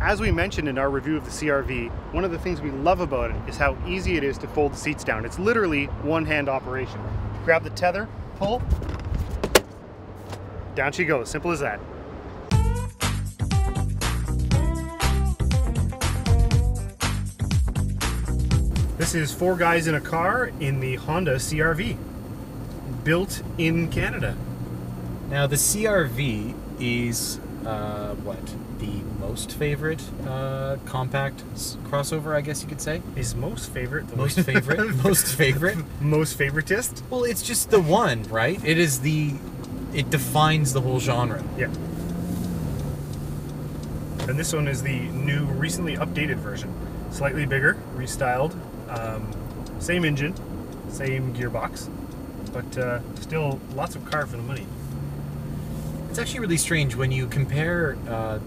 As we mentioned in our review of the CR-V, one of the things we love about it is how easy it is to fold the seats down. It's literally one-hand operation. Grab the tether, pull, down she goes. Simple as that. This is 4 guys in a car in the Honda CR-V, built in Canada. Now the CR-V is what? The most favorite compact crossover, I guess you could say? Is most favorite the most favorite? Most favorite? Most favoritist? Well, it's just the one, right? It defines the whole genre. Yeah. And this one is the new, recently updated version. Slightly bigger, restyled, same engine, same gearbox, but still lots of car for the money. It's actually really strange when you compare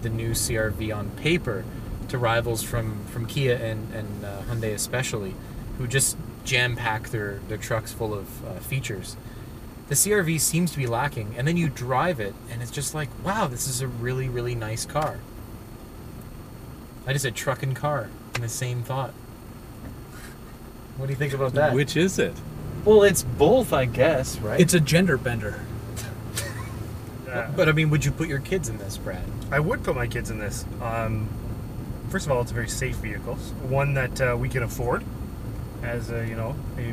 the new CR-V on paper to rivals from Kia and Hyundai especially, who just jam-pack their trucks full of features. The CR-V seems to be lacking, and then you drive it, and it's just like, wow, this is a really, really nice car. I just said truck and car in the same thought. What do you think about that? Which is it? Well, it's both, I guess, right? It's a gender bender. But I mean, would you put your kids in this, Brad? I would put my kids in this. First of all, it's a very safe vehicle, one that we can afford as a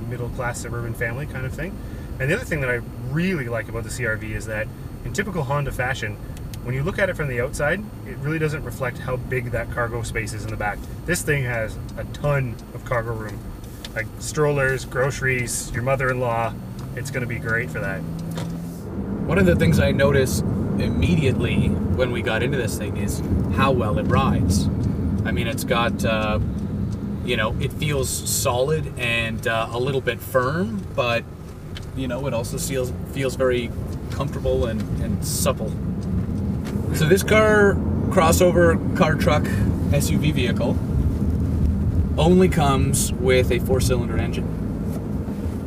middle-class suburban family kind of thing. And the other thing that I really like about the CR-V is that, in typical Honda fashion, when you look at it from the outside, it really doesn't reflect how big that cargo space is in the back. This thing has a ton of cargo room, like strollers, groceries, your mother-in-law. It's going to be great for that. One of the things I noticed immediately when we got into this thing is how well it rides. I mean, it's got, it feels solid and a little bit firm, but, it also feels very comfortable and supple. So this crossover car truck SUV vehicle only comes with a 4-cylinder engine.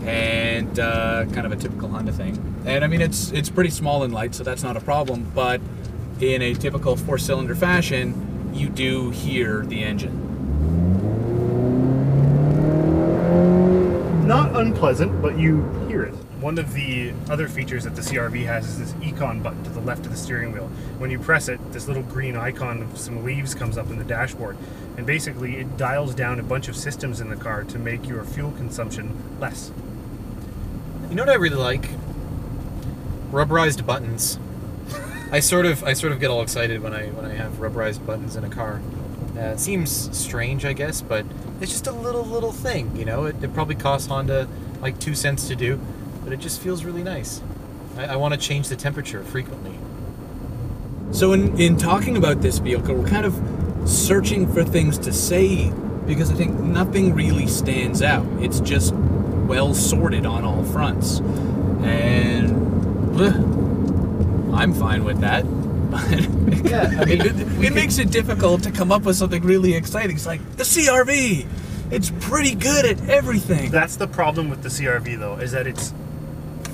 And kind of a typical Honda thing. And I mean, it's pretty small and light, so that's not a problem, but in a typical 4-cylinder fashion, you do hear the engine. Not unpleasant, but you hear it. One of the other features that the CR-V has is this econ button to the left of the steering wheel. When you press it, this little green icon of some leaves comes up in the dashboard, and basically it dials down a bunch of systems in the car to make your fuel consumption less. You know what I really like? Rubberized buttons. I sort of get all excited when I have rubberized buttons in a car. It seems strange, I guess, but it's just a little thing, It probably costs Honda like 2 cents to do, but it just feels really nice. I want to change the temperature frequently. So in talking about this vehicle, we're kind of searching for things to say because I think nothing really stands out. It's just well sorted on all fronts. And I'm fine with that. Yeah, I mean, it makes it difficult to come up with something really exciting. It's like, the CR-V! It's pretty good at everything. That's the problem with the CR-V, though, is that it's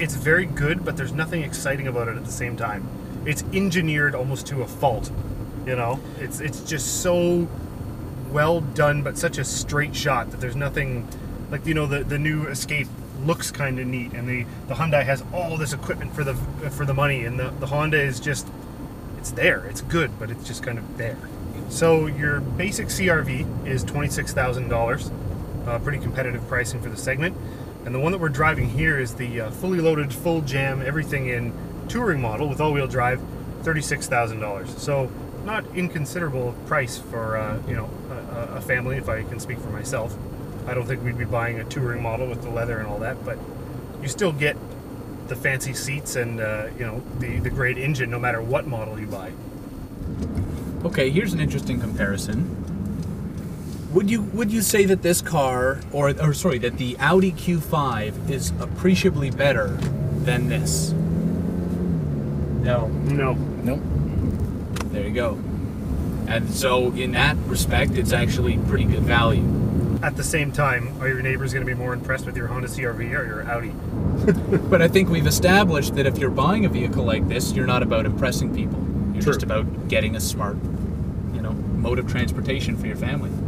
very good, but there's nothing exciting about it at the same time. It's engineered almost to a fault, It's just so well done, but such a straight shot that there's nothing, like, the new Escape looks kind of neat, and the Hyundai has all this equipment for the money, and the Honda is just, it's there, it's good, but it's just kind of there. So your basic CR-V is $26,000, pretty competitive pricing for the segment, and the one that we're driving here is the fully loaded, full jam, everything in touring model with all-wheel drive, $36,000. So not inconsiderable price for a family, if I can speak for myself. I don't think we'd be buying a touring model with the leather and all that, but you still get the fancy seats and the great engine no matter what model you buy. Okay, here's an interesting comparison. Would you say that this car, that the Audi Q5 is appreciably better than this? no. Nope. There you go. And so in that respect, it's actually pretty good value. At the same time, are your neighbors going to be more impressed with your Honda CR-V or your Audi? But I think we've established that if you're buying a vehicle like this, you're not about impressing people. You're True. just about getting a smart, mode of transportation for your family.